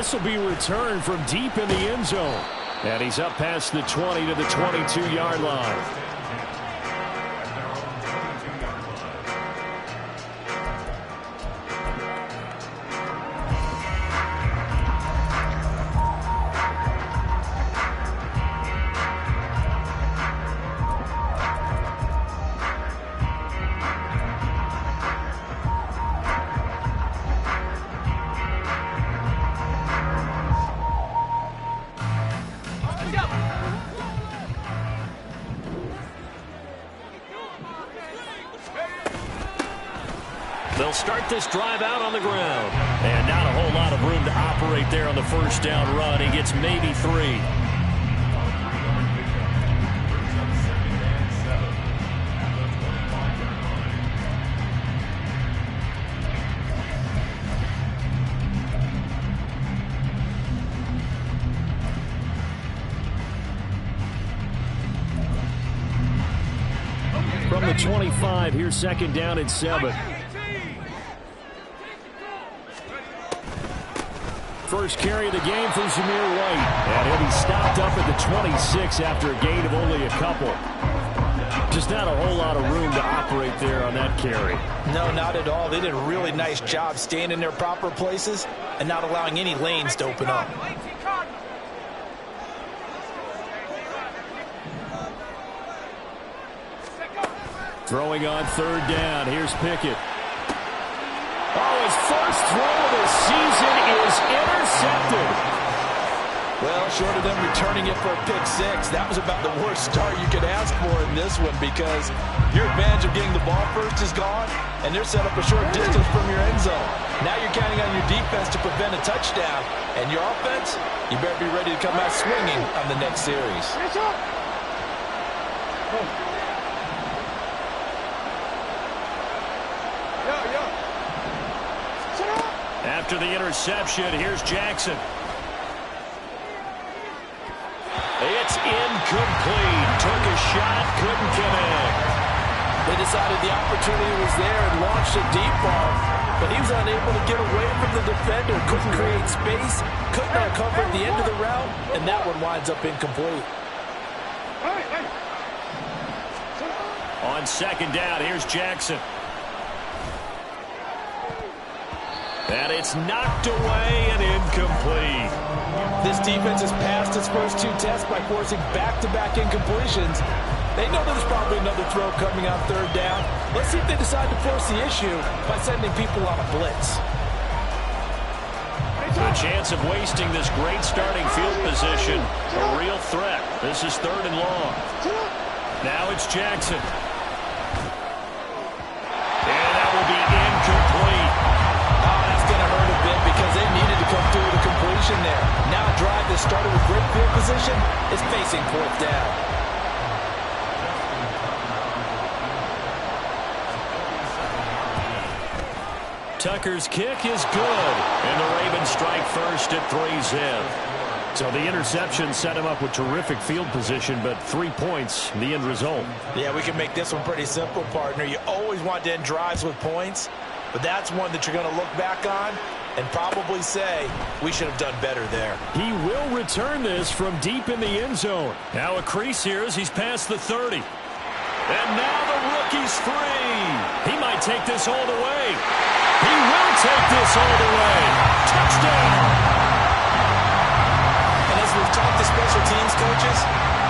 This will be returned from deep in the end zone. And he's up past the 20 to the 22-yard line. They'll start this drive out on the ground. And not a whole lot of room to operate there on the first down run. He gets maybe 3. From the 25, here's second down and 7. First carry of the game for Zamir White. And he'll be stopped up at the 26 after a gain of only a couple. Just not a whole lot of room to operate there on that carry. No, not at all. They did a really nice job staying in their proper places and not allowing any lanes to open up. Throwing on third down. Here's Pickett. Oh, his first throw of the season is intercepted. Well, short of them returning it for a pick-6, that was about the worst start you could ask for in this one because your advantage of getting the ball first is gone, and they're set up a short distance from your end zone. Now you're counting on your defense to prevent a touchdown, and your offense, you better be ready to come out swinging on the next series. After the interception, here's Jackson. It's incomplete. Took a shot, couldn't connect. They decided the opportunity was there and launched a deep ball, but he was unable to get away from the defender. Couldn't create space, couldn't uncover the end of the route, and that one winds up incomplete. On second down, here's Jackson. And it's knocked away and incomplete. This defense has passed its first 2 tests by forcing back-to-back incompletions. They know there's probably another throw coming on third down. Let's see if they decide to force the issue by sending people on a blitz. The chance of wasting this great starting field position, a real threat. This is third and long. Now it's Jackson. And that will be incomplete. Because they needed to come through with a completion there. Now a drive that started with great field position is facing 4th down. Tucker's kick is good. And the Ravens strike first at 3-zip. So the interception set him up with terrific field position, but 3 points, the end result. Yeah, we can make this one pretty simple, partner. You always want to end drives with points, but that's one that you're going to look back on and probably say, we should have done better there. He will return this from deep in the end zone. Now a crease here as he's past the 30. And now the rookie's free. He might take this all the way. He will take this all the way. Touchdown. And as we've talked to special teams coaches,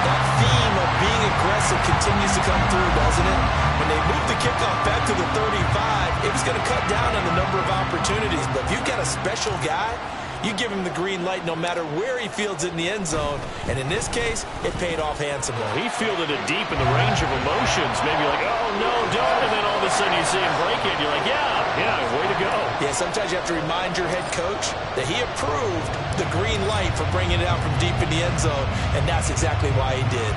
that theme of being aggressive continues to come through, doesn't it? When they moved the kickoff back to the 35, it was going to cut down on the number of opportunities. But if you've got a special guy, you give him the green light no matter where he fields it in the end zone. And in this case, it paid off handsomely. He fielded it deep in the range of emotions. Maybe like, oh, no, don't. And then all of a sudden you see him break it. You're like, yeah, way to go. Yeah, sometimes you have to remind your head coach that he approved the green light for bringing it out from deep in the end zone. And that's exactly why he did.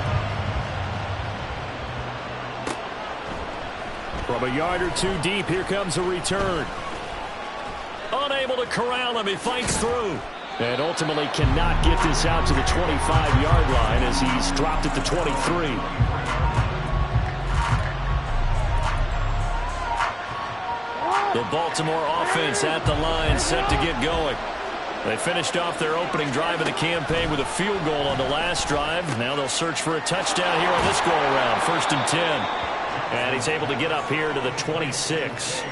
From a yard or 2 deep, here comes a return. Unable to corral him, he fights through. And ultimately cannot get this out to the 25-yard line as he's dropped at the 23. The Baltimore offense at the line, set to get going. They finished off their opening drive of the campaign with a field goal on the last drive. Now they'll search for a touchdown here on this go-around. 1st and 10. And he's able to get up here to the 26.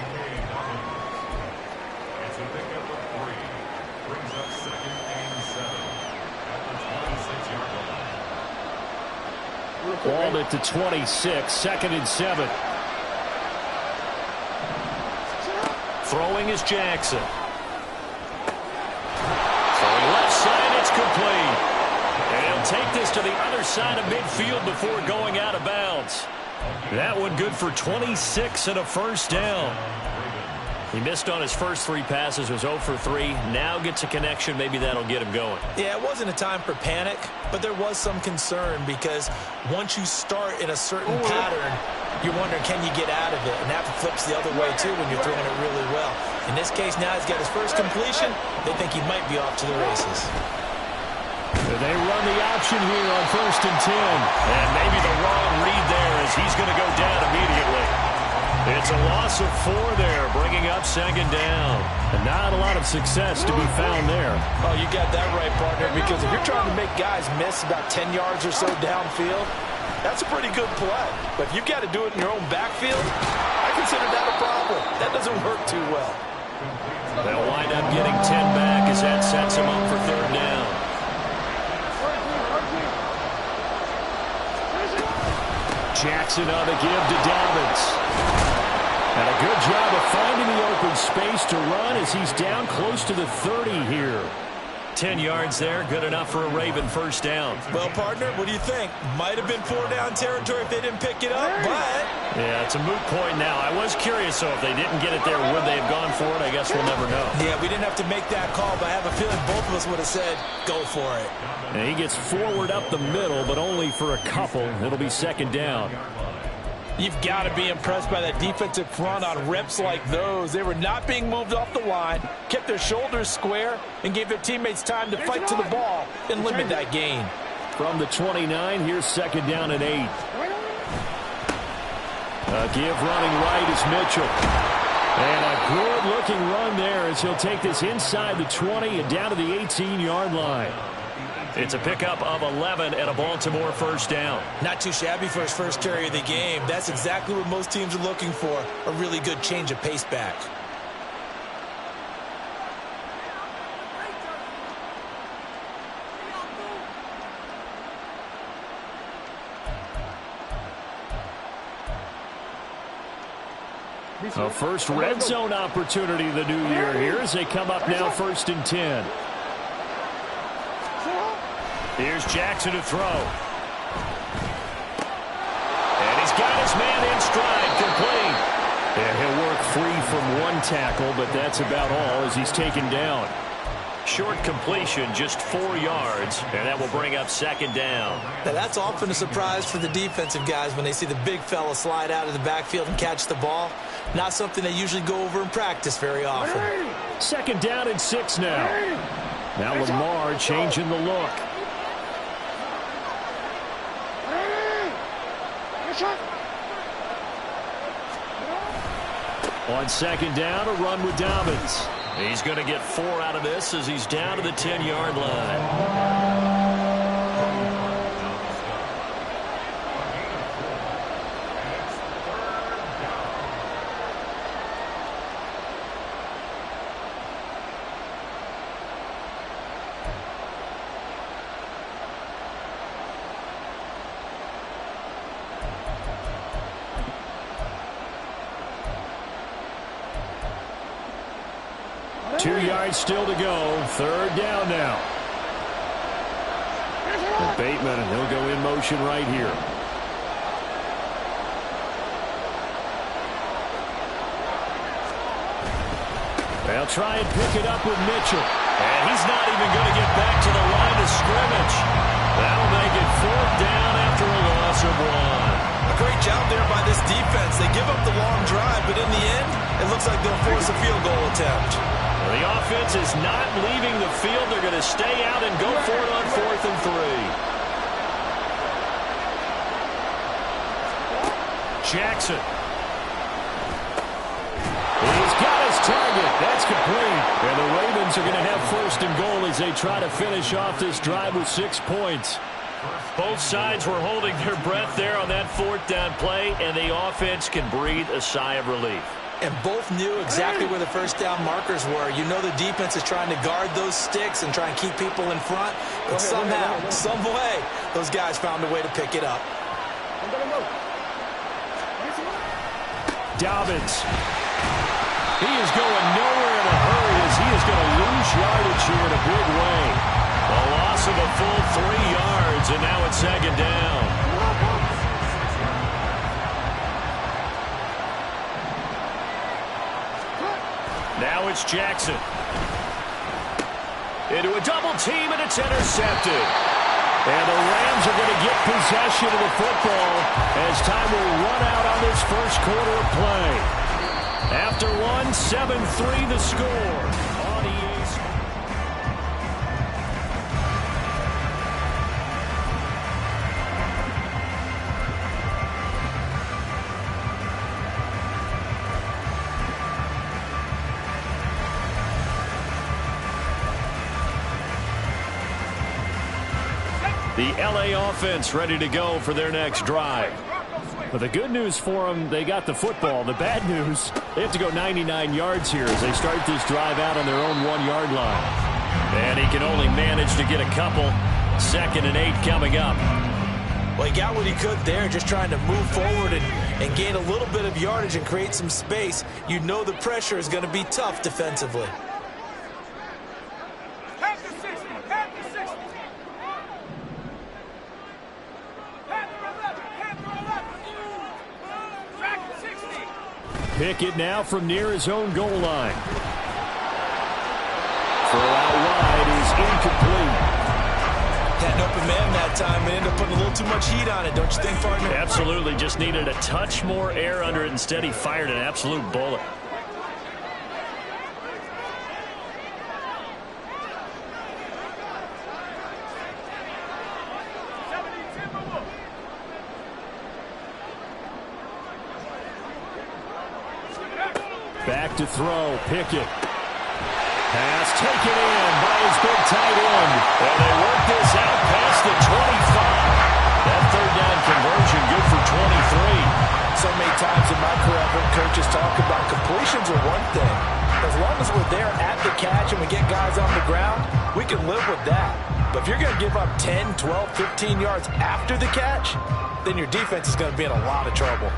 Balled it to 26. 2nd and 7. Throwing is Jackson. Throwing left side, it's complete. And he'll take this to the other side of midfield before going out of bounds. That one good for 26 and a 1st down. He missed on his first 3 passes, was 0 for 3. Now gets a connection. Maybe that'll get him going. Yeah, it wasn't a time for panic, but there was some concern because once you start in a certain pattern, you're wondering, can you get out of it? And that flips the other way, too, when you're throwing it really well. In this case, now he's got his first completion. They think he might be off to the races. They run the option here on 1st and 10. And maybe the wrong read there as he's going to go down immediately. It's a loss of 4 there, bringing up 2nd down. And not a lot of success to be found there. Oh, you got that right, partner, because if you're trying to make guys miss about 10 yards or so downfield, that's a pretty good play. But if you've got to do it in your own backfield, I consider that a problem. That doesn't work too well. They'll wind up getting 10 back as that sets him up for 3rd down. Jackson on the give to Dobbins. And a good job of finding the open space to run as he's down close to the 30 here. 10 yards there, good enough for a Raven 1st down. Well, partner, what do you think? Might have been 4-down territory if they didn't pick it up, but... Yeah, it's a moot point now. I was curious, so if they didn't get it there, would they have gone for it? I guess we'll never know. Yeah, we didn't have to make that call, but I have a feeling both of us would have said, go for it. And he gets forward up the middle, but only for a couple. It'll be 2nd down. You've got to be impressed by that defensive front on reps like those. They were not being moved off the line, kept their shoulders square, and gave their teammates time to fight to the ball and limit that gain. From the 29, here's 2nd down and 8. A give running right is Mitchell. And a good-looking run there as he'll take this inside the 20 and down to the 18-yard line. It's a pickup of 11 and a Baltimore 1st down. Not too shabby for his first carry of the game. That's exactly what most teams are looking for, a really good change of pace back. A first red zone opportunity of the new year here as they come up now 1st and 10. Here's Jackson to throw. And he's got his man in stride, complete. And he'll work free from 1 tackle, but that's about all as he's taken down. Short completion, just 4 yards, and that will bring up 2nd down. Now, that's often a surprise for the defensive guys when they see the big fella slide out of the backfield and catch the ball. Not something they usually go over in practice very often. 2nd down and 6 now. Now Lamar changing the look. On 2nd down, a run with Dobbins. He's going to get 4 out of this as he's down to the 10-yard line. Two yards still to go. 3rd down now. And Bateman, and he'll go in motion right here. They'll try and pick it up with Mitchell. And he's not even going to get back to the line of scrimmage. That'll make it 4th down after a loss of 1. A great job there by this defense. They give up the long drive, but in the end, it looks like they'll force a field goal attempt. Well, the offense is not leaving the field. They're going to stay out and go for it on 4th and 3. Jackson. He's got his his target. That's complete. And the Ravens are going to have first and goal as they try to finish off this drive with 6 points. Both sides were holding their breath there on that fourth down play, and the offense can breathe a sigh of relief. And both knew exactly where the first down markers were. You know the defense is trying to guard those sticks and try and keep people in front. But somehow, some way, those guys found a way to pick it up. Dobbins. He is going nowhere in a hurry as he is going to lose yardage here in a big way. A loss of a full 3 yards, and now it's second down. Now it's Jackson. Into a double team, and it's intercepted. And the Rams are going to get possession of the football as time will run out on this first quarter of play. After 7-3 the score on EA Sports. The LA offense ready to go for their next drive. But the good news for them, they got the football. The bad news, they have to go 99 yards here as they start this drive out on their own 1-yard line. And he can only manage to get a couple. 2nd and 8 coming up. Well, he got what he could there, just trying to move forward and gain a little bit of yardage and create some space. You know the pressure is going to be tough defensively. Pickett now from near his own goal line. Throw out wide is incomplete. Had an open man that time and ended up putting a little too much heat on it, don't you think, partner? Absolutely. Just needed a touch more air under it. Instead, he fired an absolute bullet. Back to throw. Pickett. Pass taken in by his big tight end. And they work this out past the 25. That third down conversion good for 23. So many times in my career, I've heard coaches talk about completions are one thing. As long as we're there at the catch and we get guys on the ground, we can live with that. But if you're going to give up 10, 12, 15 yards after the catch, then your defense is going to be in a lot of trouble.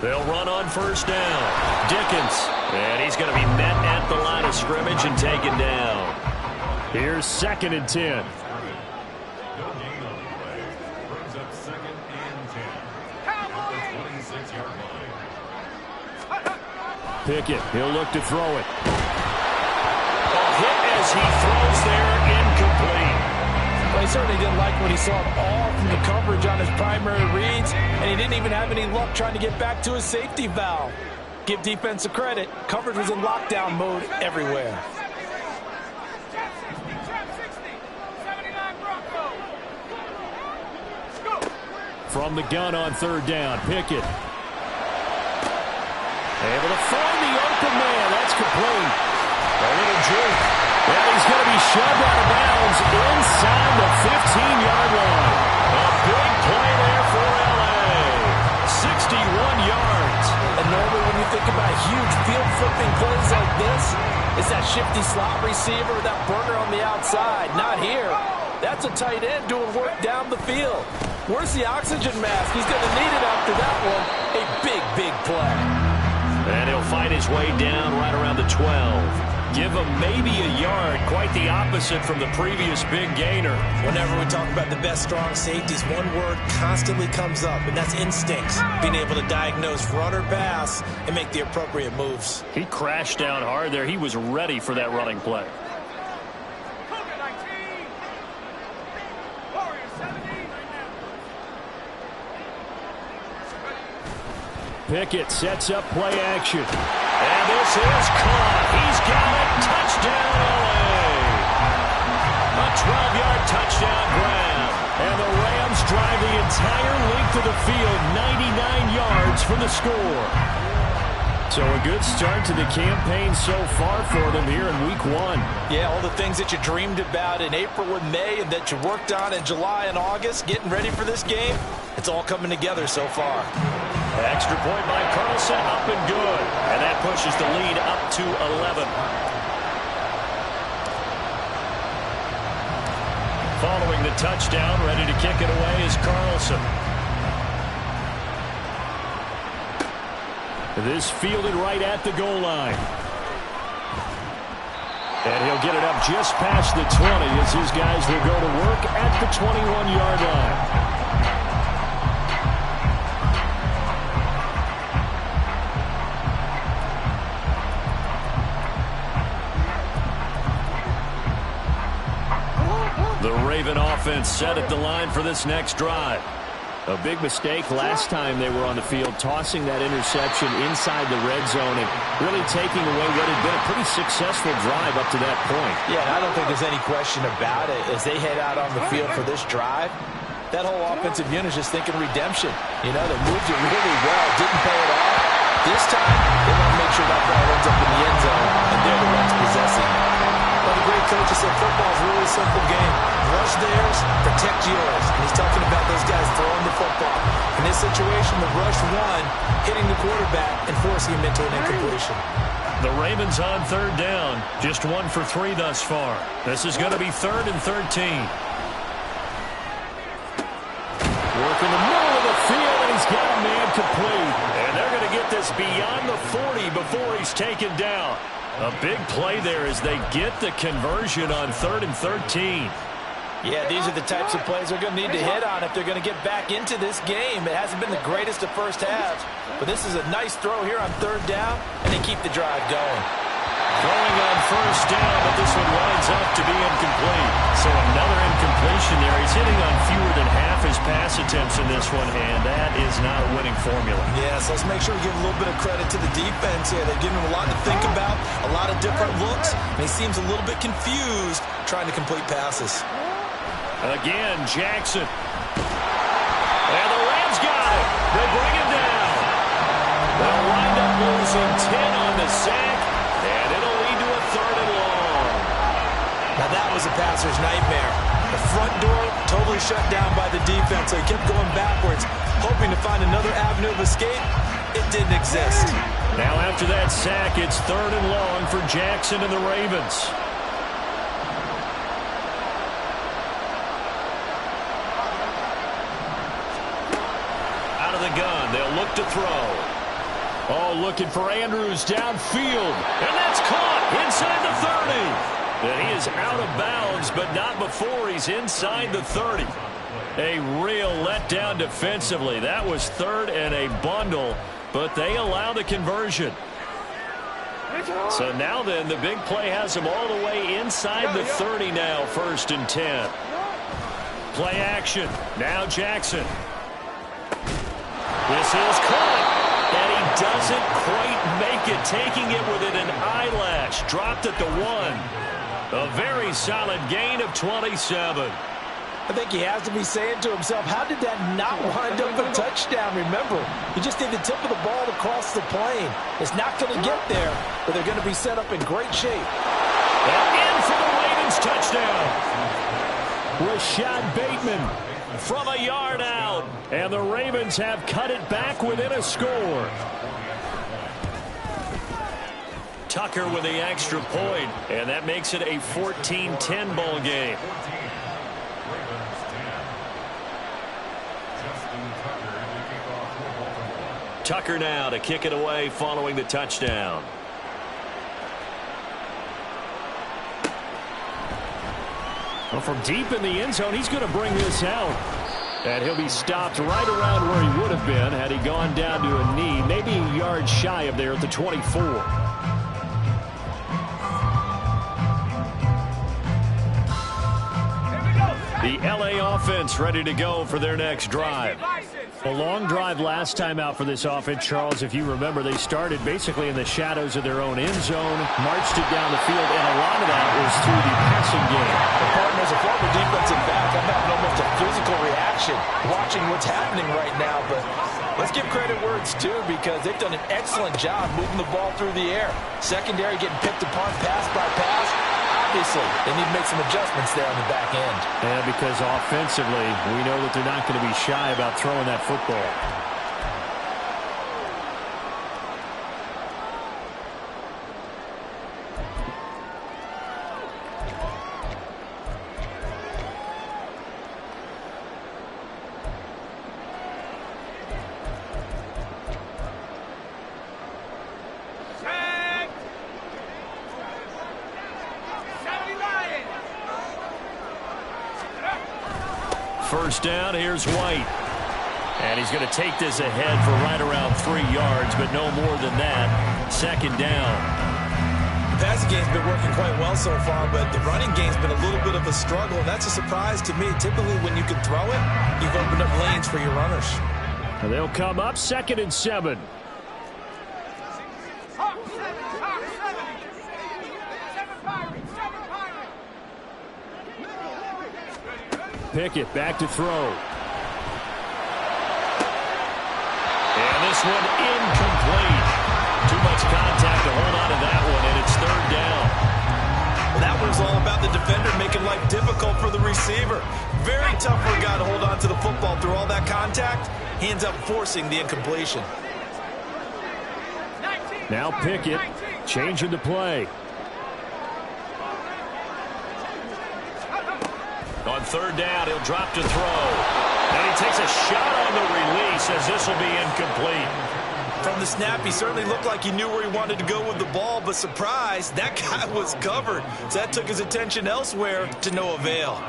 They'll run on first down. Dickens. And he's going to be met at the line of scrimmage and taken down. Here's 2nd and 10. Pickett, he'll look to throw it. A hit as he throws there, incomplete. Well, he certainly didn't like what he saw at all from the coverage on his primary reads, and he didn't even have any luck trying to get back to his safety valve. Give defense a credit. Coverage was in lockdown mode everywhere. From the gun on third down, Pickett. Able to find the open man. That's complete. A little juke. And he's going to be shoved out of bounds inside the 15-yard line. A big play there for L.A. 61 yards. And normally when you think about huge field-flipping plays like this, it's that shifty slot receiver, that burner on the outside. Not here. That's a tight end doing work down the field. Where's the oxygen mask? He's going to need it after that one. A big, big play. And he'll find his way down right around the 12. Give him maybe a yard, quite the opposite from the previous big gainer. Whenever we talk about the best strong safeties, one word constantly comes up, and that's instincts. Being able to diagnose run or pass and make the appropriate moves. He crashed down hard there. He was ready for that running play. Pickett sets up play action. And this is caught. He's got it. Touchdown, LA. A 12-yard touchdown grab. And the Rams drive the entire length of the field, 99 yards for the score. So a good start to the campaign so far for them here in Week 1. Yeah, all the things that you dreamed about in April and May and that you worked on in July and August, getting ready for this game, it's all coming together so far. Extra point by Carlson, up and good. And that pushes the lead up to 11. Following the touchdown, ready to kick it away is Carlson. This fielded right at the goal line. And he'll get it up just past the 20 as his guys will go to work at the 21-yard line. The Raven offense set at the line for this next drive. A big mistake last time they were on the field, tossing that interception inside the red zone and really taking away what had been a pretty successful drive up to that point. Yeah, and I don't think there's any question about it. As they head out on the field for this drive, that whole offensive unit is just thinking redemption. You know, they moved it really well, didn't pay it off. This time, they want to make sure that ball ends up in the end zone, and they're the ones possessing it. Well, the great coach said football is really a simple game. Rush theirs, protect yours. And he's talking about those guys throwing the football. In this situation, the rush won, hitting the quarterback and forcing him into an incompletion. The Ravens on third down, just 1 for 3 thus far. This is going to be 3rd and 13. Work in the middle of the field, and he's got a man complete. And they're going to get this beyond the 40 before he's taken down. A big play there as they get the conversion on 3rd and 13. Yeah, these are the types of plays they're going to need to hit on if they're going to get back into this game. It hasn't been the greatest of first halves, but this is a nice throw here on 3rd down, and they keep the drive going. Throwing on 1st down, but this one winds up to be incomplete. So another incompletion there. He's hitting on fewer than half his pass attempts in this one, and that is not a winning formula. Yes, let's make sure we give a little bit of credit to the defense here. They're giving him a lot to think about, a lot of different looks, and he seems a little bit confused trying to complete passes. Again, Jackson. And the Rams got it. They bring him down. They'll wind up losing 10 on the sack, and it'll lead to a 3rd and long. Now that was a passer's nightmare. The front door totally shut down by the defense, so he kept going backwards, hoping to find another avenue of escape. It didn't exist. Now after that sack, it's 3rd and long for Jackson and the Ravens. The gun. They'll look to throw. Oh, looking for Andrews downfield. And that's caught inside the 30. And he is out of bounds, but not before he's inside the 30. A real letdown defensively. That was 3rd and a bundle, but they allow the conversion. So now then, the big play has them all the way inside the 30 now, 1st and 10. Play action. Now Jackson. This is caught, and he doesn't quite make it, taking it within an eyelash. Dropped at the 1. A very solid gain of 27. I think he has to be saying to himself, how did that not wind up a touchdown? Remember, he just did the tip of the ball across the plane. It's not going to get there, but they're going to be set up in great shape. And in for the Ravens touchdown. Rashad Bateman from a yard out. And the Ravens have cut it back within a score. Tucker with the extra point, and that makes it a 14-10 ball game. Tucker now to kick it away following the touchdown. Well, from deep in the end zone, he's going to bring this out. And he'll be stopped right around where he would have been had he gone down to a knee, maybe a yard shy of there at the 24. The LA offense ready to go for their next drive. A long drive last time out for this offense, Charles. If you remember, they started basically in the shadows of their own end zone, marched it down the field, and a lot of that was through the passing game. The partners as a former defensive back, I'm having almost a physical reaction watching what's happening right now. But let's give credit where it's due, because they've done an excellent job moving the ball through the air. Secondary getting picked apart pass by pass. Obviously, they need to make some adjustments there on the back end. Yeah, because offensively, we know that they're not going to be shy about throwing that football. First down, here's White. And he's going to take this ahead for right around 3 yards, but no more than that. Second down. The passing game's been working quite well so far, but the running game's been a little bit of a struggle, and that's a surprise to me. Typically, when you can throw it, you've opened up lanes for your runners. And they'll come up 2nd and 7. Pickett back to throw. And this one incomplete. Too much contact to hold on to that one, and it's 3rd down. Well, that one's all about the defender making life difficult for the receiver. Very tough for a guy to hold on to the football through all that contact. He ends up forcing the incompletion. Now Pickett changing the play. On 3rd down, he'll drop to throw. And he takes a shot on the release as this will be incomplete. From the snap, he certainly looked like he knew where he wanted to go with the ball, but surprise, that guy was covered. So that took his attention elsewhere to no avail.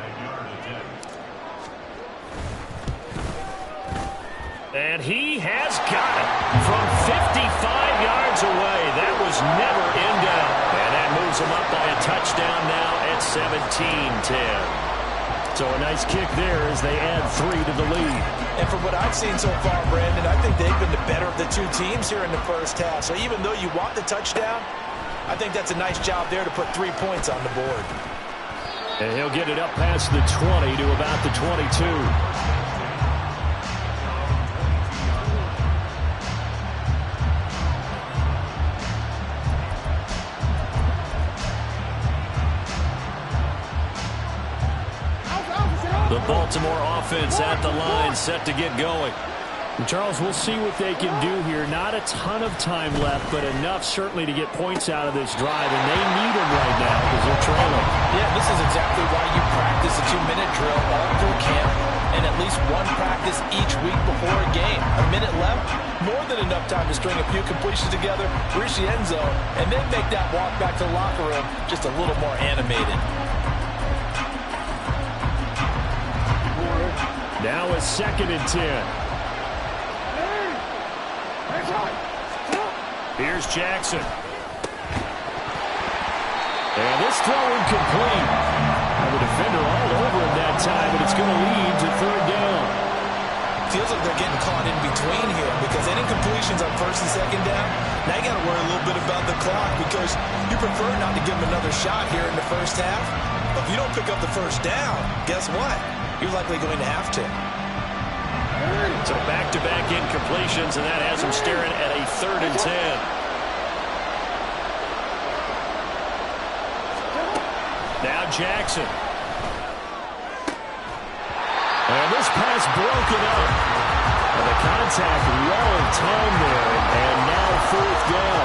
And he has got it from 55 yards away. That was never in doubt. And that moves him up by a touchdown now at 17-10. So a nice kick there as they add 3 to the lead. And from what I've seen so far, Brandon, I think they've been the better of the two teams here in the first half. So even though you want the touchdown, I think that's a nice job there to put 3 points on the board. And he'll get it up past the 20 to about the 22. The Baltimore offense at the line, set to get going. And Charles, we'll see what they can do here. Not a ton of time left, but enough certainly to get points out of this drive, and they need them right now because they're trailing. Yeah, this is exactly why you practice a 2-minute drill all through camp and at least one practice each week before a game. A minute left, more than enough time to string a few completions together, reach the end zone, and then make that walk back to the locker room just a little more animated. Now it's 2nd and 10. Here's Jackson. And this throw incomplete. And the defender all over him that time, but it's going to lead to 3rd down. Feels like they're getting caught in between here because any completions on 1st and 2nd down, now you got to worry a little bit about the clock because you prefer not to give them another shot here in the first half. But if you don't pick up the first down, guess what? You're likely going to have to. So back-to-back incompletions, and that has him staring at a 3rd and 10. Now Jackson. And this pass broken up. And the contact well in time there, and now 4th down.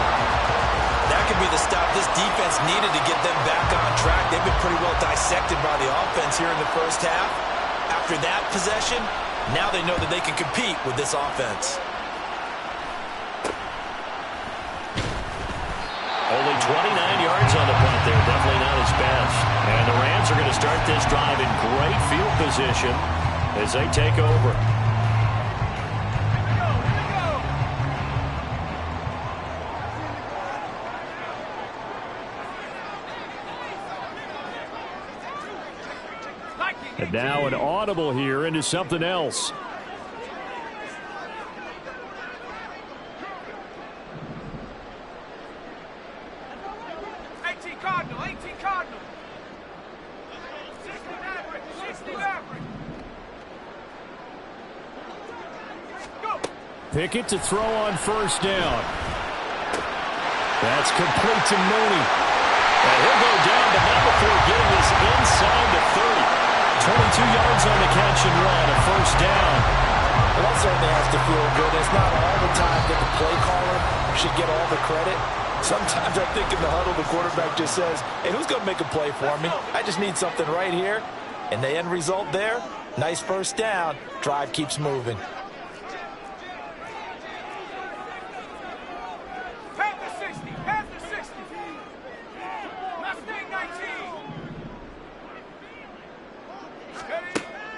That could be the stop this defense needed to get them back on track. They've been pretty well dissected by the offense here in the first half. After that possession, now they know that they can compete with this offense. Only 29 yards on the punt there. Definitely not his best. And the Rams are going to start this drive in great field position as they take over. And now an audible here into something else. 18 Cardinal. 69. Pickett to throw on first down. That's complete to Mooney. And he'll go down, but not before getting this inside the 30. 22 yards on the catch and run, a first down. Well, that certainly has to feel good. It's not all the time that the play caller should get all the credit. Sometimes I think in the huddle, the quarterback just says, hey, who's going to make a play for me? I just need something right here. And the end result there, nice first down. Drive keeps moving.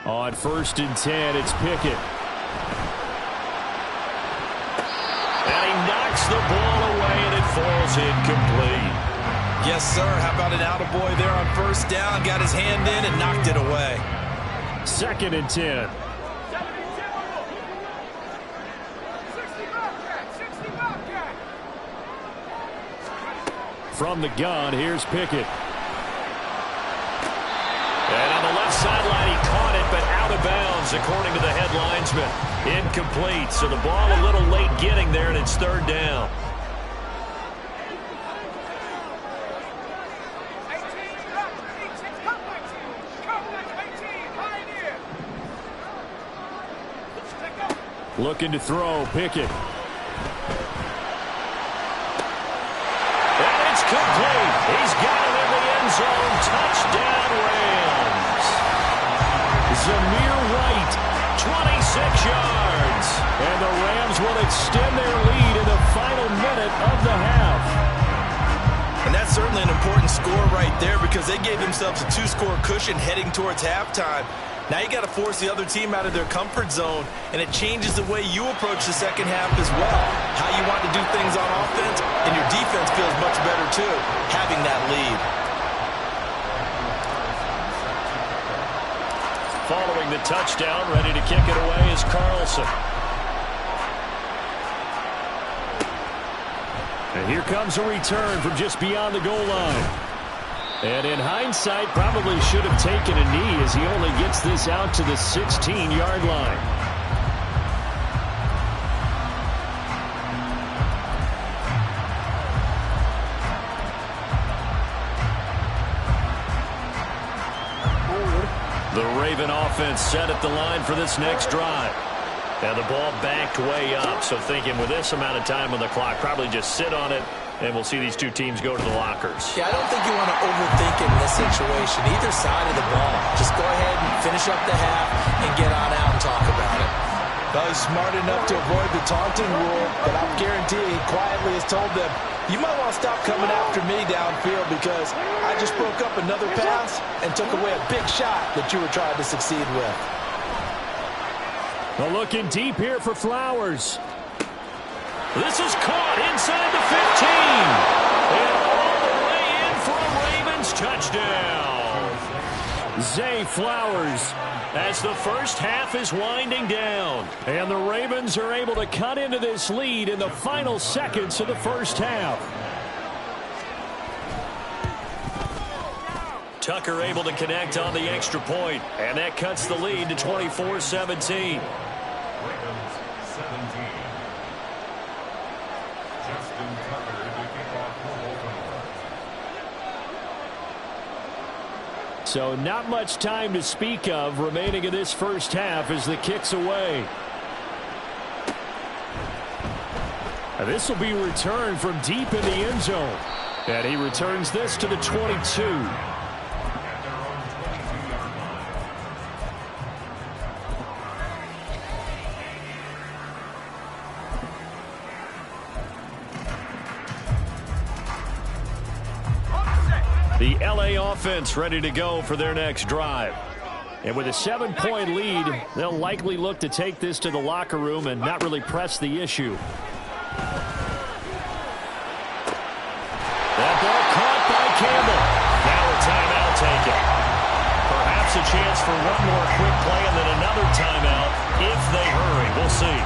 On 1st and 10, it's Pickett. And he knocks the ball away, and it falls incomplete. Yes, sir. How about an attaboy there on first down? Got his hand in and knocked it away. 2nd and 10. From the gun, here's Pickett. And on the left sideline, he caught it, but out of bounds, according to the head linesman. Incomplete, so the ball a little late getting there, and it's 3rd down. Looking to throw, Pickett. And it's complete. He's got it in the end zone. Touchdown, Rams. Zamir White, 26 yards. And the Rams will extend their lead in the final minute of the half. And that's certainly an important score right there because they gave themselves a 2-score cushion heading towards halftime. Now you got to force the other team out of their comfort zone, and it changes the way you approach the second half as well. How you want to do things on offense, and your defense feels much better too, having that lead. Following the touchdown, ready to kick it away is Carlson. And here comes a return from just beyond the goal line. And in hindsight, probably should have taken a knee as he only gets this out to the 16-yard line. The Raven offense set at the line for this next drive. And the ball backed way up, so thinking with this amount of time on the clock, probably just sit on it, and we'll see these two teams go to the lockers. Yeah, I don't think you want to overthink it in this situation. Either side of the ball. Just go ahead and finish up the half and get on out and talk about it. Well, he's smart enough to avoid the taunting rule, but I'm guaranteeing he quietly has told them, you might want to stop coming after me downfield because I just broke up another pass and took away a big shot that you were trying to succeed with. Well, looking deep here for Flowers. This is caught inside the 15. And all the way in for a Ravens touchdown. Zay Flowers as the first half is winding down. And the Ravens are able to cut into this lead in the final seconds of the first half. Tucker able to connect on the extra point. And that cuts the lead to 24-17. So not much time to speak of remaining in this first half as the kick's away. And this will be returned from deep in the end zone. And he returns this to the 22. The LA offense ready to go for their next drive. And with a 7-point lead, they'll likely look to take this to the locker room and not really press the issue. That ball caught by Campbell. Now a timeout taken. Perhaps a chance for one more quick play and then another timeout if they hurry. We'll see.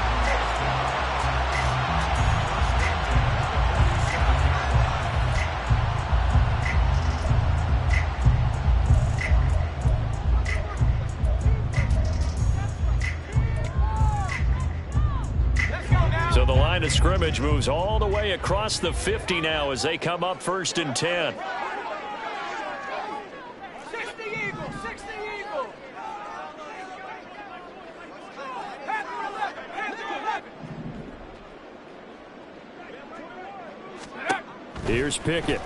So the line of scrimmage moves all the way across the 50 now as they come up 1st and 10. Here's Pickett.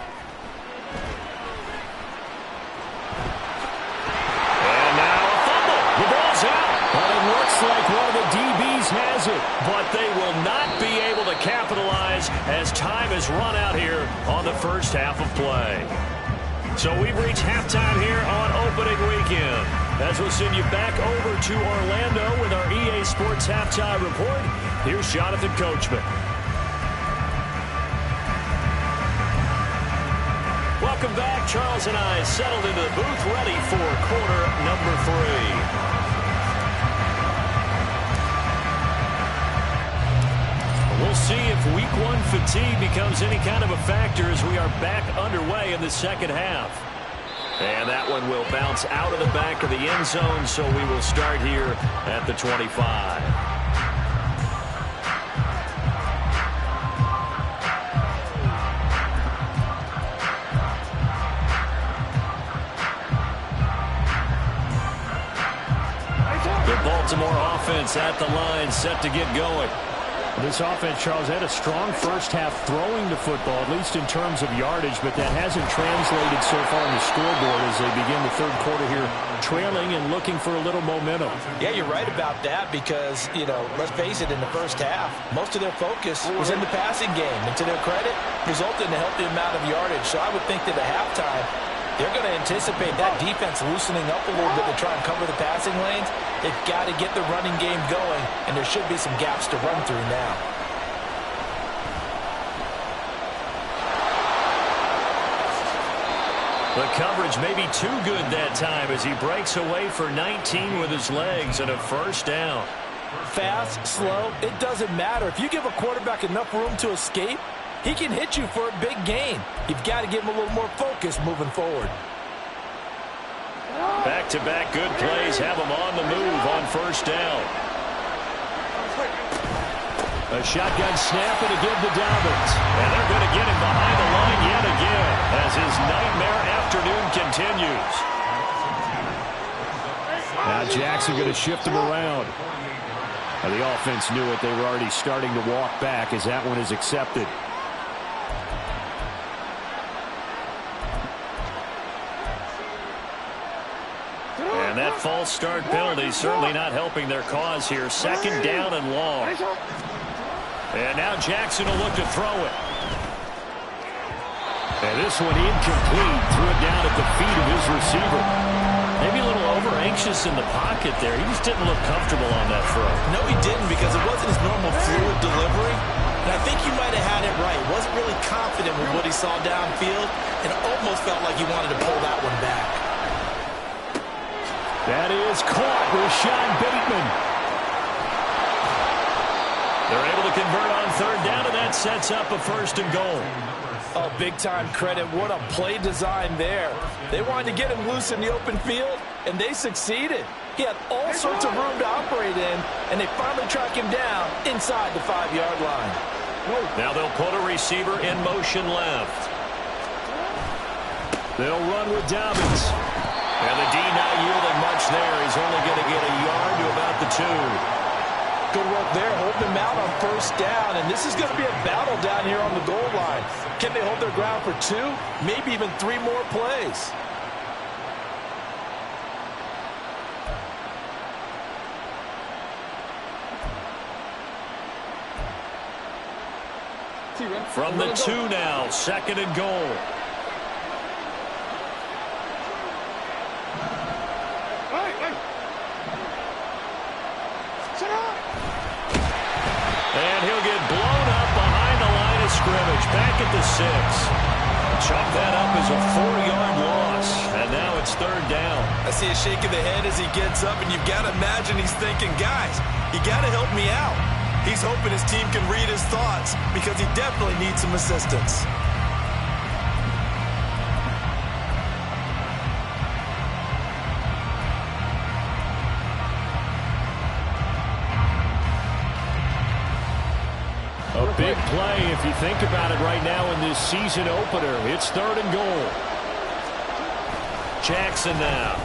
And now a fumble. The ball's out. But it looks like one of the DBs has it. But they will not be able to capitalize as time has run out here on the first half of play. So we've reached halftime here on opening weekend. As we'll send you back over to Orlando with our EA Sports Halftime Report, here's Jonathan Coachman. Welcome back. Charles and I settled into the booth, ready for quarter number 3. We'll see if week 1 fatigue becomes any kind of a factor as we are back underway in the second half. And that one will bounce out of the back of the end zone, so we will start here at the 25. Baltimore offense at the line, set to get going. This offense, Charles, had a strong first half throwing the football, at least in terms of yardage, but that hasn't translated so far on the scoreboard as they begin the third quarter here, trailing and looking for a little momentum. Yeah, you're right about that because, let's face it, in the first half, most of their focus was in the passing game. And to their credit, resulted in a healthy amount of yardage. So I would think that at halftime, they're going to anticipate that defense loosening up a little bit to try and cover the passing lanes. They've got to get the running game going, and there should be some gaps to run through now. The coverage may be too good that time as he breaks away for 19 with his legs and a first down. Fast, slow, it doesn't matter. If you give a quarterback enough room to escape, he can hit you for a big gain. You've got to give him a little more focus moving forward. Back-to-back good plays have him on the move on first down. A shotgun snap and a give to Dobbins. And they're going to get him behind the line yet again as his nightmare afternoon continues. Now Jackson going to shift him around. Now the offense knew it. They were already starting to walk back as that one is accepted. And that false start penalty certainly not helping their cause here. Second down and long. And now Jackson will look to throw it. And this one incomplete. Threw it down at the feet of his receiver. Maybe a little over-anxious in the pocket there. He just didn't look comfortable on that throw. No, he didn't because it wasn't his normal fluid delivery. And I think you might have had it right. Wasn't really confident with what he saw downfield and almost felt like he wanted to pull that one back. That is caught with Sean Bateman. They're able to convert on third down, and that sets up a first and goal. Oh, big-time credit. What a play design there. They wanted to get him loose in the open field, and they succeeded. He had all sorts of room to operate in, and they finally track him down inside the 5-yard line. Now they'll put a receiver in motion left. They'll run with Dobbins. And the D not yielding much there. He's only going to get a yard to about the 2. Good work there, holding them out on first down. And this is going to be a battle down here on the goal line. Can they hold their ground for 2, maybe even 3 more plays? From the 2 now, second and goal. And he'll get blown up behind the line of scrimmage. Back at the 6. Chalk that up as a 4-yard loss. And now it's third down. I see a shake of the head as he gets up, and you've got to imagine he's thinking, guys, you got to help me out. He's hoping his team can read his thoughts because he definitely needs some assistance. A big play if you think about it right now in this season opener. It's 3rd and goal. Jackson now.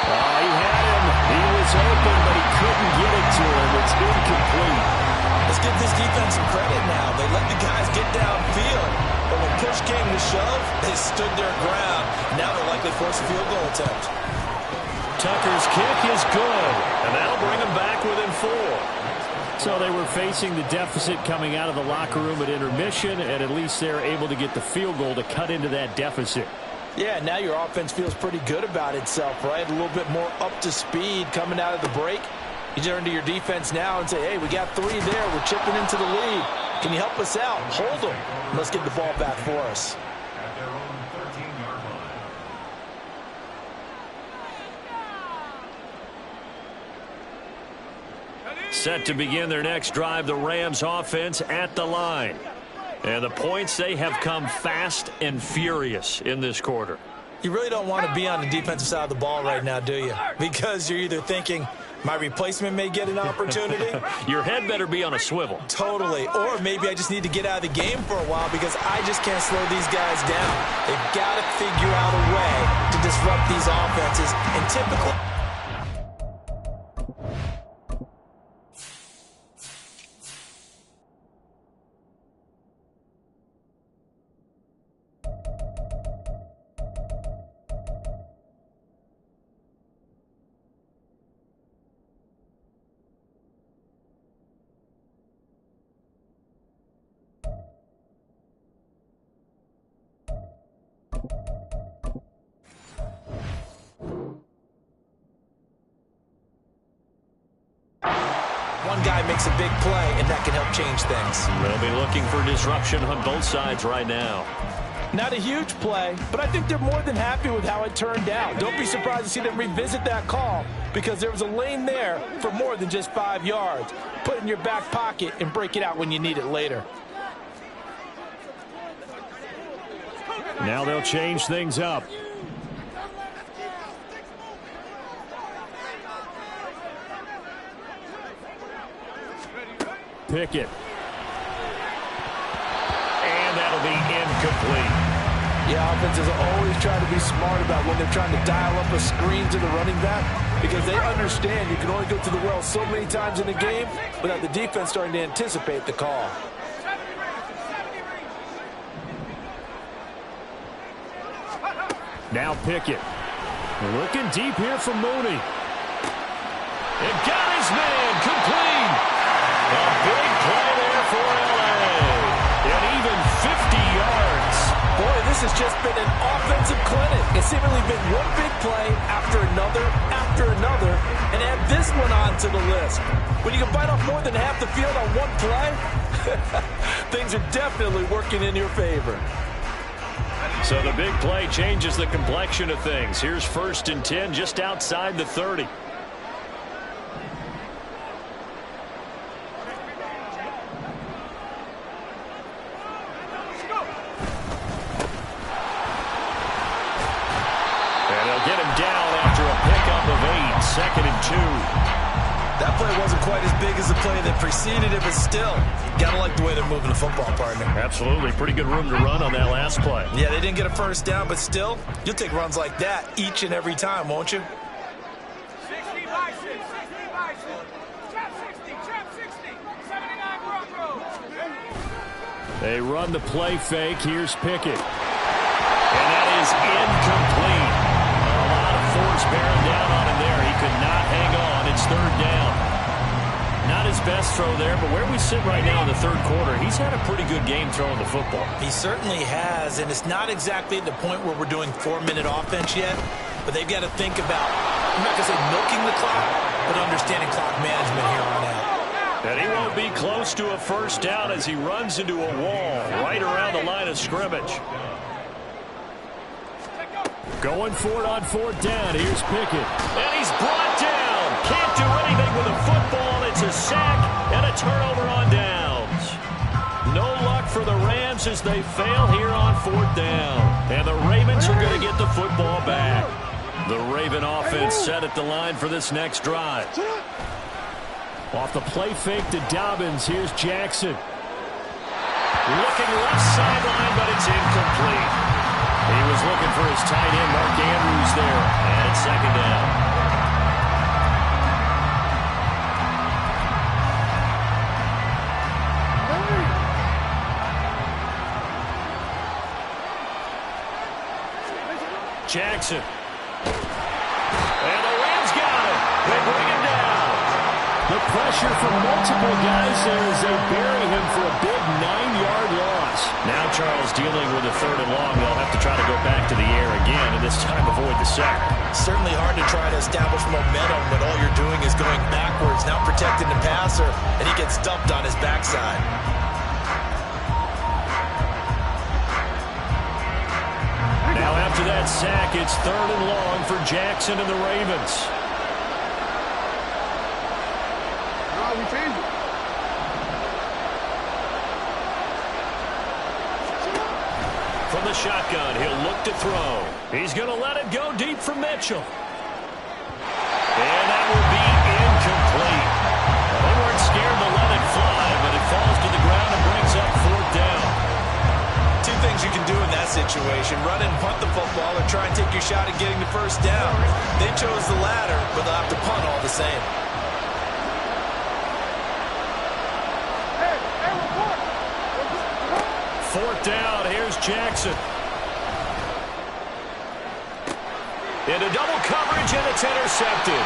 He had him. He was open, but he couldn't get it to him. It's incomplete. Let's give this defense some credit now. They let the guys get downfield. But when push came to shove, they stood their ground. Now they'll likely force a field goal attempt. Tucker's kick is good, and that'll bring them back within 4. So they were facing the deficit coming out of the locker room at intermission, and at least they're able to get the field goal to cut into that deficit. Yeah, now your offense feels pretty good about itself, right? A little bit more up to speed coming out of the break. You turn to your defense now and say, hey, we got 3 there. We're chipping into the lead. Can you help us out? Hold them. Let's get the ball back for us. Set to begin their next drive, the Rams offense at the line. And the points, they have come fast and furious in this quarter. You really don't want to be on the defensive side of the ball right now, do you? Because you're either thinking, my replacement may get an opportunity. Your head better be on a swivel. Totally. Or maybe I just need to get out of the game for a while because I just can't slow these guys down. They've got to figure out a way to disrupt these offenses. And typically... One guy makes a big play, and that can help change things. They'll be looking for disruption on both sides right now. Not a huge play, but I think they're more than happy with how it turned out. Don't be surprised to see them revisit that call because there was a lane there for more than just 5 yards. Put it in your back pocket and break it out when you need it later. Now they'll change things up. Pickett. And that'll be incomplete. Yeah, offenses always try to be smart about when they're trying to dial up a screen to the running back because they understand you can only go to the well so many times in a game without the defense starting to anticipate the call. Now Pickett. Looking deep here for Mooney. And got his man complete. A big play there for L.A. And even 50 yards. Boy, this has just been an offensive clinic. It's seemingly been one big play after another, and add this one on to the list. When you can bite off more than half the field on one play, things are definitely working in your favor. So the big play changes the complexion of things. Here's 1st and 10 just outside the 30. Get him down after a pickup of 8, 2nd and 2. That play wasn't quite as big as the play that preceded it, but still, gotta like the way they're moving the football, partner. Absolutely. Pretty good room to run on that last play. Yeah, they didn't get a first down, but still, you'll take runs like that each and every time, won't you? 60 by 6, 60 by 6. Trap 60, trap 60. 79 Broncos. They run the play fake. Here's Pickett. And that is incomplete. A lot of force bearing down on him there. He could not hang on. It's 3rd down. Not his best throw there, but where we sit right now in the 3rd quarter, he's had a pretty good game throwing the football. He certainly has, and it's not exactly at the point where we're doing 4-minute offense yet, but they've got to think about, I'm not going to say milking the clock, but understanding clock management here on out. And he won't be close to a first down as he runs into a wall right around the line of scrimmage. Going for it on 4th down. Here's Pickett. And he's brought down. Can't do anything with a football. It's a sack and a turnover on downs. No luck for the Rams as they fail here on 4th down. And the Ravens are going to get the football back. The Raven offense set at the line for this next drive. Off the play fake to Dobbins. Here's Jackson. Looking left sideline, but it's incomplete. He was looking for his tight end, Mark Andrews, there. And it's second down. Jackson. And the Rams got it. They bring him down. The pressure from multiple guys there as they bury him for a big 9-yard loss. Now Charles dealing with a 3rd and long. They'll have to try to go back to the air again, and this time avoid the sack. Certainly hard to try to establish momentum when all you're doing is going backwards. Now protecting the passer, and he gets dumped on his backside. Now after that sack, it's 3rd and long for Jackson and the Ravens. From the shotgun, he'll look to throw. He's going to let it go deep for Mitchell. And that will be incomplete. They weren't scared to let it fly, but it falls to the ground and brings up 4th down. Two things you can do in that situation: run and punt the football, or try and take your shot at getting the 1st down. They chose the latter, but they'll have to punt all the same. Fourth down, here's Jackson. Into double coverage, and it's intercepted.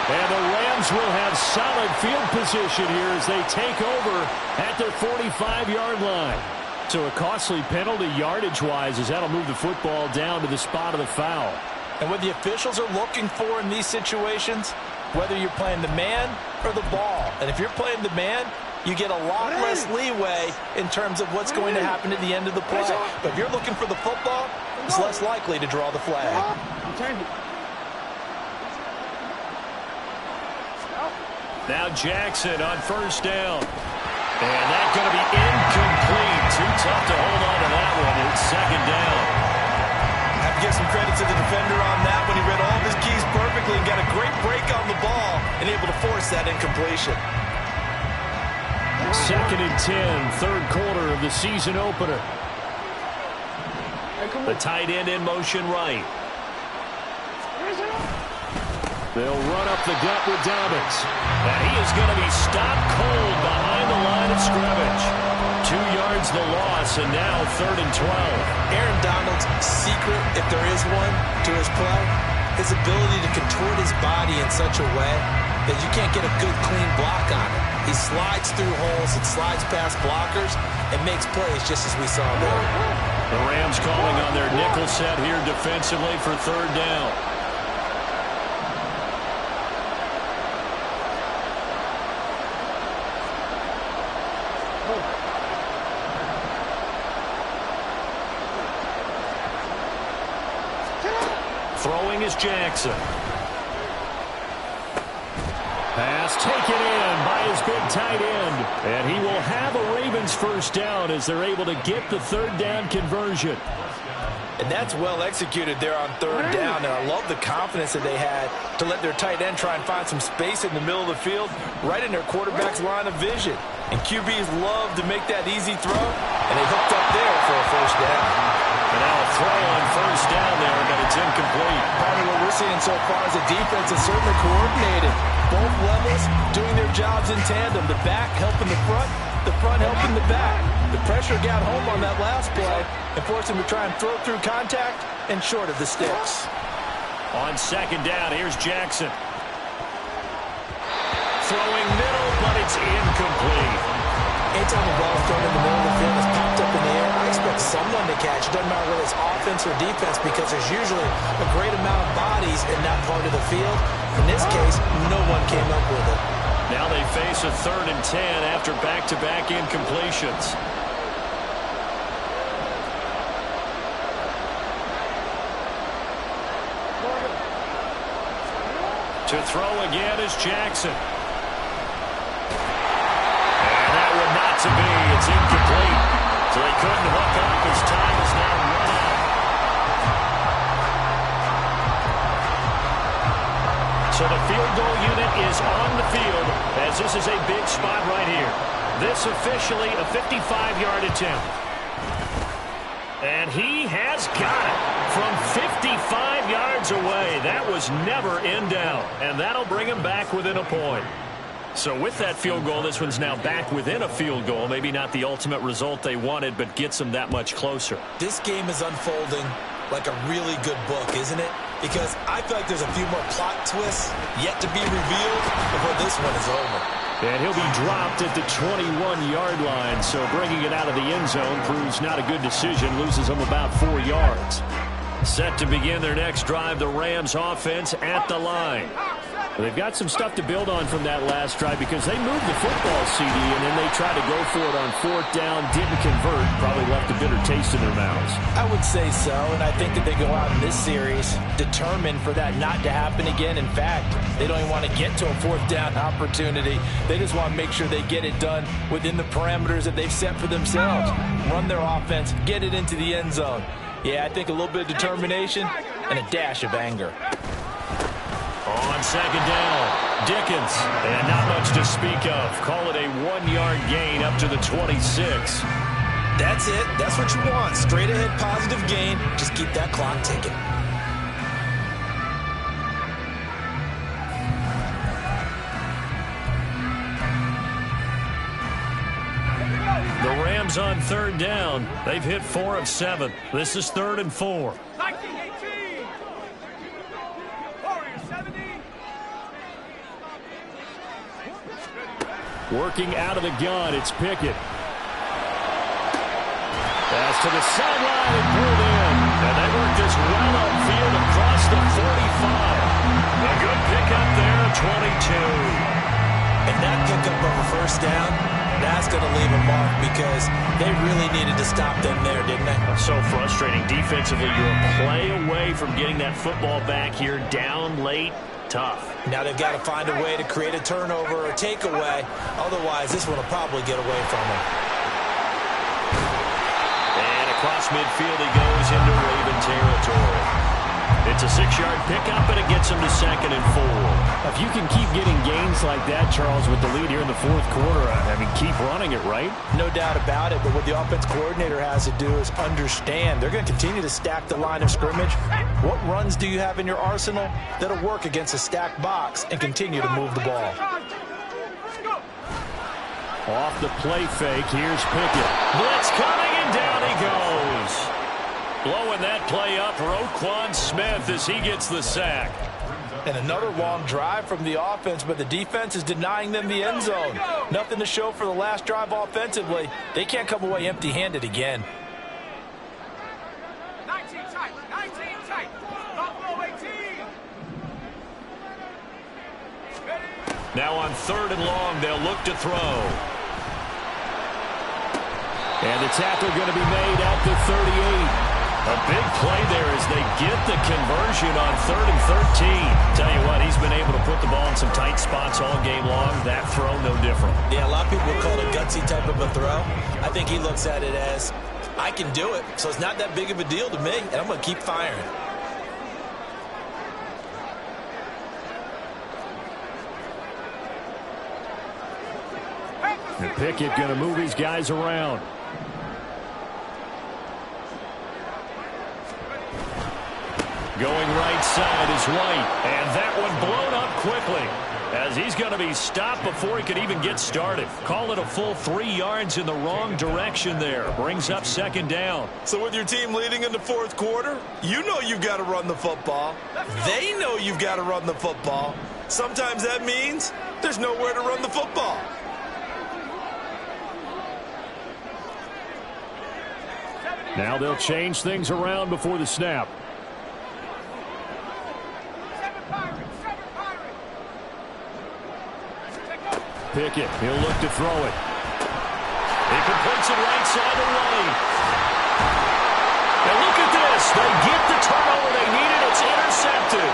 And the Rams will have solid field position here as they take over at their 45-yard line. So a costly penalty yardage-wise as that'll move the football down to the spot of the foul. And what the officials are looking for in these situations, whether you're playing the man or the ball. And if you're playing the man, you get a lot less leeway in terms of what's going to happen at the end of the play. But if you're looking for the football, it's less likely to draw the flag. Now Jackson on 1st down. And that's going to be incomplete. Too tough to hold on to that one. It's 2nd down. I have to give some credit to the defender on that when he read all of his keys perfectly and got a great break on the ball and able to force that incompletion. 2nd and 10, 3rd quarter of the season opener. The tight end in motion right. They'll run up the gut with Dobbins. And he is going to be stopped cold behind the line of scrimmage. 2 yards the loss, and now 3rd and 12. Aaron Donald's secret, if there is one, to his play, his ability to contort his body in such a way that you can't get a good, clean block on it. He slides through holes and slides past blockers and makes plays just as we saw there. The Rams calling on their nickel set here defensively for 3rd down. Throwing is Jackson. Pass taken in by his big tight end. And he will have a Ravens 1st down as they're able to get the 3rd down conversion. And that's well executed there on 3rd down. And I love the confidence that they had to let their tight end try and find some space in the middle of the field, right in their quarterback's line of vision. And QBs love to make that easy throw, and they hooked up there for a 1st down. And now a throw on 1st down there, but it's incomplete. Probably what we're seeing so far is a defense is certainly coordinated. Both levels doing their jobs in tandem. The back helping the front helping the back. The pressure got home on that last play and forced him to try and throw through contact and short of the sticks. On 2nd down, here's Jackson. Throwing middle, but it's incomplete. Anytime the ball is thrown in the middle of the field, it's popped up in the air, I expect someone to catch. It doesn't matter whether it's offense or defense because there's usually a great amount of bodies in that part of the field. In this case, no one came up with it. Now they face a 3rd and 10 after back-to-back incompletions. To throw again is Jackson. And that one not to be. It's incomplete. So they couldn't hook up as time is now run out. So the field goal unit is on the field as this is a big spot right here. This officially a 55-yard attempt. And he has got it from 55 yards away. That was never in doubt. And that'll bring him back within a point. So with that field goal, this one's now back within a field goal. Maybe not the ultimate result they wanted, but gets them that much closer. This game is unfolding like a really good book, isn't it? Because I feel like there's a few more plot twists yet to be revealed before this one is over. And he'll be dropped at the 21-yard line, so bringing it out of the end zone proves not a good decision, loses them about 4 yards. Set to begin their next drive, the Rams offense at the line. They've got some stuff to build on from that last drive because they moved the football, CD, and then they tried to go for it on 4th down, didn't convert, probably left a bitter taste in their mouths. I would say so, and I think that they go out in this series determined for that not to happen again. In fact, they don't even want to get to a 4th down opportunity. They just want to make sure they get it done within the parameters that they've set for themselves. Run their offense, get it into the end zone. Yeah, I think a little bit of determination and a dash of anger. On 2nd down, Dickens, and not much to speak of. Call it a 1-yard gain up to the 26. That's it. That's what you want. Straight ahead positive gain. Just keep that clock ticking. The Rams on 3rd down. They've hit 4 of 7. This is 3rd and 4. 19-18. 4-70. Working out of the gun, it's Pickett. Pass to the sideline and pulled in. And they work this well upfield across the 45. A good pickup there, 22. And that pickup of a 1st down, that's going to leave a mark because they really needed to stop them there, didn't they? So frustrating. Defensively, you're a play away from getting that football back here down late. Tough. Now they've got to find a way to create a turnover or takeaway. Otherwise, this one will probably get away from them. And across midfield he goes into Raven territory. It's a 6-yard pickup, and it gets him to 2nd and 4. If you can keep getting gains like that, Charles, with the lead here in the 4th quarter, I mean, keep running it, right? No doubt about it, but what the offense coordinator has to do is understand. They're going to continue to stack the line of scrimmage. What runs do you have in your arsenal that'll work against a stacked box and continue to move the ball? Off the play fake, here's Pickett. Blitz coming, and down he goes. Blowing that play up, Roquan Smith as he gets the sack. And another long drive from the offense, but the defense is denying them the end zone. Nothing to show for the last drive offensively. They can't come away empty-handed again. 19 tight. 19 tight. Buffalo 18. Now on 3rd and long, they'll look to throw. And the tackle going to be made at the 38. A big play there as they get the conversion on 3rd and 13. Tell you what, he's been able to put the ball in some tight spots all game long. That throw, no different. Yeah, a lot of people would call it a gutsy type of a throw. I think he looks at it as, I can do it, so it's not that big of a deal to me, and I'm going to keep firing. And Pickett going to move these guys around. Going right side is White, and that one blown up quickly as he's going to be stopped before he could even get started. Call it a full 3 yards in the wrong direction there. Brings up 2nd down. So with your team leading in the 4th quarter, you know you've got to run the football. They know you've got to run the football. Sometimes that means there's nowhere to run the football. Now they'll change things around before the snap. Pickett, he'll look to throw it. He completes it right side of White. And look at this. They get the turnover they needed. It's intercepted.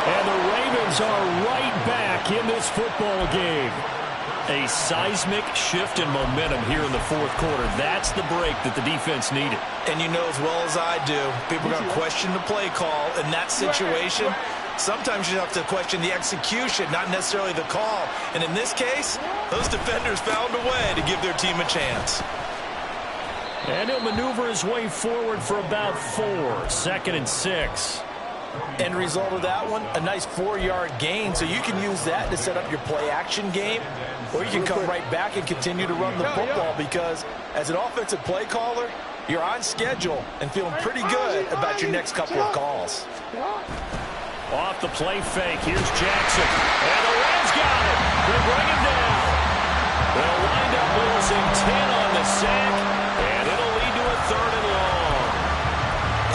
And the Ravens are right back in this football game. A seismic shift in momentum here in the 4th quarter. That's the break that the defense needed. And you know as well as I do, people are going to question the play call in that situation. Sometimes you have to question the execution, not necessarily the call. And in this case, those defenders found a way to give their team a chance. And he'll maneuver his way forward for about 4. 2nd and 6. End result of that one, a nice 4-yard gain. So you can use that to set up your play-action game, or you can come right back and continue to run the football, because as an offensive play caller, you're on schedule and feeling pretty good about your next couple of calls. Off the play fake, here's Jackson. And the Rams got it. They bring him down. They'll wind up losing 10 on the sack, and it'll lead to a 3rd and long.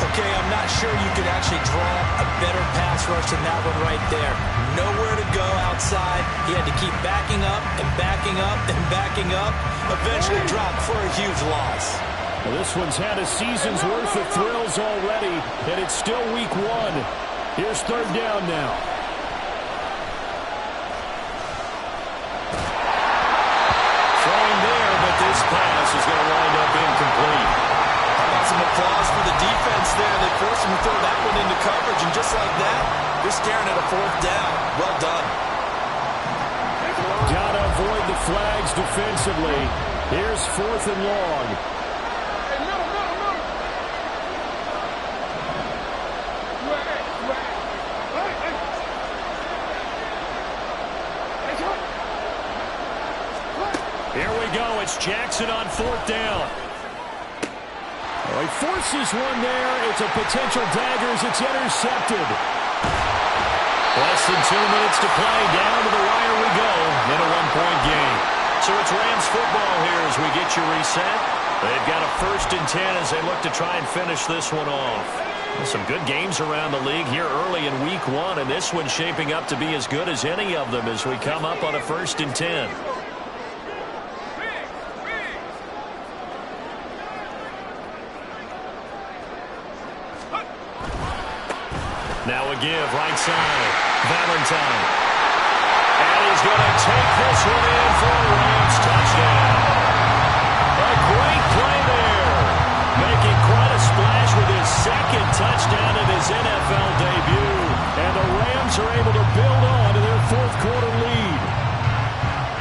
Okay, I'm not sure you could actually draw a better pass rush than that one right there. Nowhere to go outside. He had to keep backing up and backing up and backing up. Eventually dropped for a huge loss. Well, this one's had a season's worth of thrills already, and it's still week 1. Here's 3rd down now. Throwing there, but this pass is going to wind up incomplete. How about some applause for the defense there? They forced him to throw that one into coverage, and just like that, you're staring at a 4th down. Well done. Got to avoid the flags defensively. Here's 4th and long. Here we go. It's Jackson on 4th down. Well, he forces one there. It's a potential dagger as it's intercepted. Less than 2 minutes to play. Down to the wire we go in a 1-point game. So it's Rams football here as we get you reset. They've got a 1st and 10 as they look to try and finish this one off. Some good games around the league here early in week 1, and this one's shaping up to be as good as any of them as we come up on a 1st and 10. Now a give, right side. Valentine. And he's going to take this one in for a Rams touchdown. A great play there. Making quite a splash with his 2nd touchdown in his NFL debut. And the Rams are able to build on to their 4th quarter lead.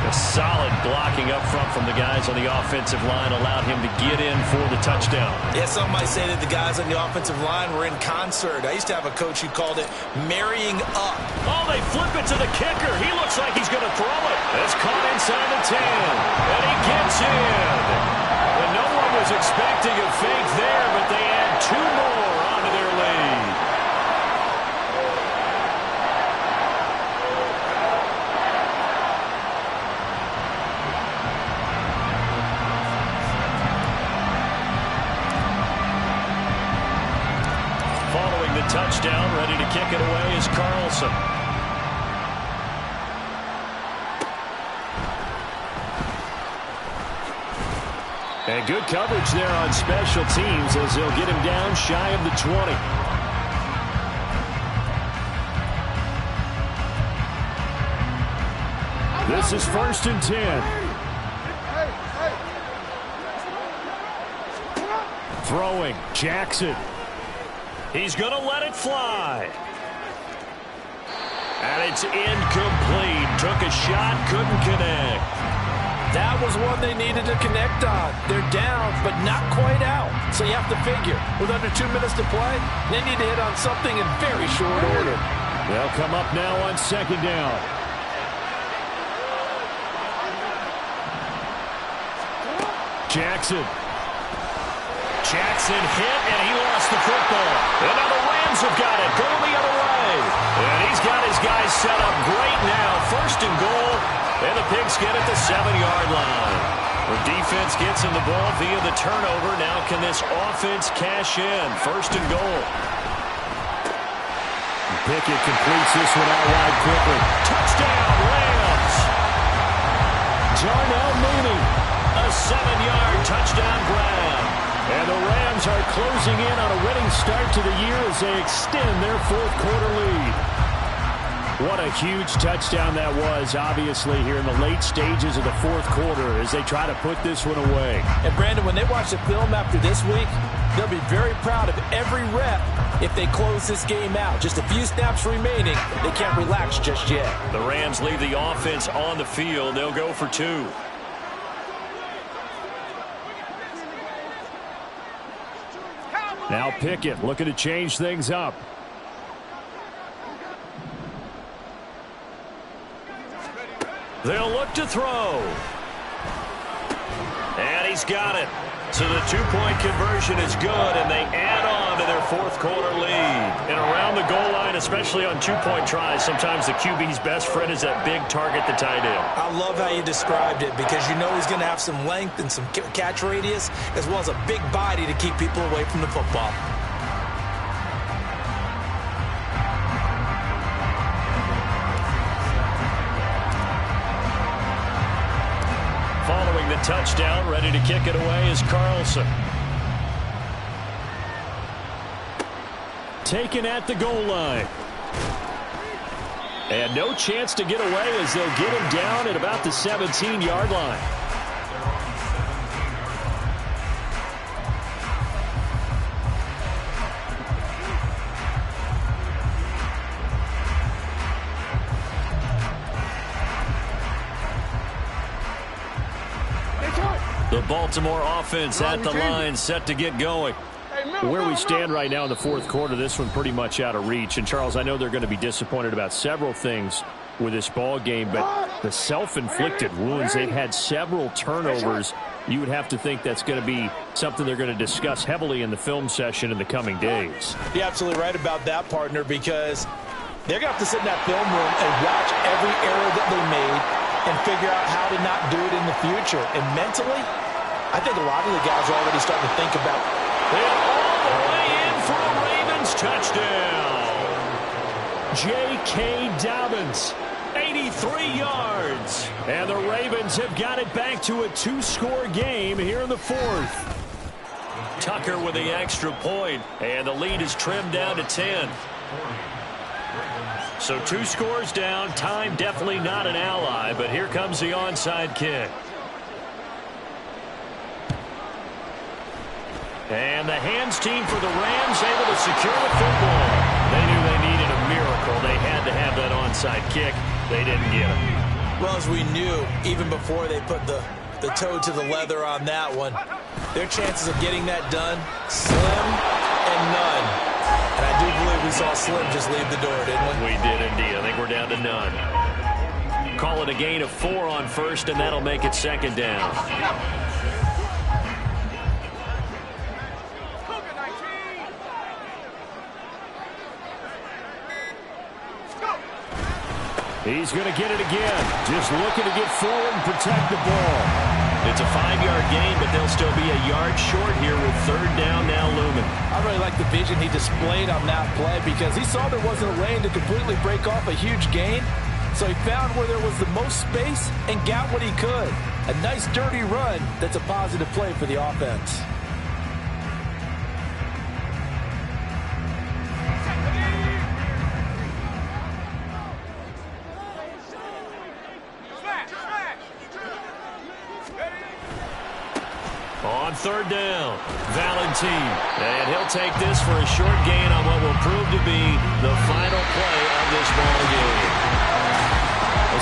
A solid blocking up front from the guys on the offensive line allowed him to get in for the touchdown. Yeah, some might say that the guys on the offensive line were in concert. I used to have a coach who called it marrying up. Oh, they flip it to the kicker. He looks like he's going to throw it. It's caught inside the 10, and he gets in. And no one was expecting a fake there, but they add 2 more onto their lead. Touchdown, ready to kick it away is Carlson. And good coverage there on special teams as they'll get him down shy of the 20. This is 1st and 10. Throwing, Jackson. He's going to let it fly. And it's incomplete. Took a shot, couldn't connect. That was one they needed to connect on. They're down, but not quite out. So you have to figure, with under 2 minutes to play, they need to hit on something in very short order. They'll come up now on 2nd down. Jackson. Jackson hit, and he lost the football. And now the Rams have got it, going the other way. And he's got his guys set up great now. 1st and goal, and the Pigs get at the 7-yard line. The defense gets in the ball via the turnover. Now can this offense cash in? 1st and goal. Pickett completes this one out wide quickly. Touchdown, Rams! Darnell Mooney, a 7-yard touchdown grab. And the Rams are closing in on a winning start to the year as they extend their 4th quarter lead. What a huge touchdown that was, obviously, here in the late stages of the fourth quarter as they try to put this one away. And, Brandon, when they watch the film after this week, they'll be very proud of every rep if they close this game out. Just a few snaps remaining. They can't relax just yet. The Rams leave the offense on the field. They'll go for 2. Now Pickett looking to change things up. They'll look to throw. And he's got it. So the 2-point conversion is good, and they add on to their fourth quarter lead. And around the goal line, especially on 2-point tries, sometimes the QB's best friend is that big target, the tight end. I love how you described it because you know he's going to have some length and some catch radius as well as a big body to keep people away from the football. Following the touchdown, ready to kick it away is Carlson. Taken at the goal line. And no chance to get away as they'll get him down at about the 17-yard line. The Baltimore offense at the line, set to get going. Where we stand right now in the fourth quarter, this one pretty much out of reach. And, Charles, I know they're going to be disappointed about several things with this ball game, but the self-inflicted wounds, they've had several turnovers. You would have to think that's going to be something they're going to discuss heavily in the film session in the coming days. You're absolutely right about that, partner, because they're going to have to sit in that film room and watch every error that they made and figure out how to not do it in the future. And mentally, I think a lot of the guys are already starting to think about and all the way in for a Ravens touchdown. J.K. Dobbins, 83 yards. And the Ravens have got it back to a 2-score game here in the fourth. Tucker with the extra point, and the lead is trimmed down to 10. So 2 scores down, time definitely not an ally, but here comes the onside kick. And the hands team for the Rams able to secure the football. They knew they needed a miracle. They had to have that onside kick. They didn't get it. Well, as we knew, even before they put the toe to the leather on that one, their chances of getting that done, slim and none. And I do believe we saw Slim just leave the door, didn't we? We did indeed. I think we're down to none. Call it a gain of 4 on first, and that'll make it second down. He's going to get it again. Just looking to get forward and protect the ball. It's a 5-yard gain, but they'll still be a yard short here with third down now looming. I really like the vision he displayed on that play because he saw there wasn't a lane to completely break off a huge gain. So he found where there was the most space and got what he could. A nice dirty run that's a positive play for the offense. On third down, Valentine. And he'll take this for a short gain on what will prove to be the final play of this ball game.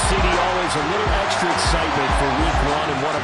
CD, always a little extra excitement for week 1 and one of our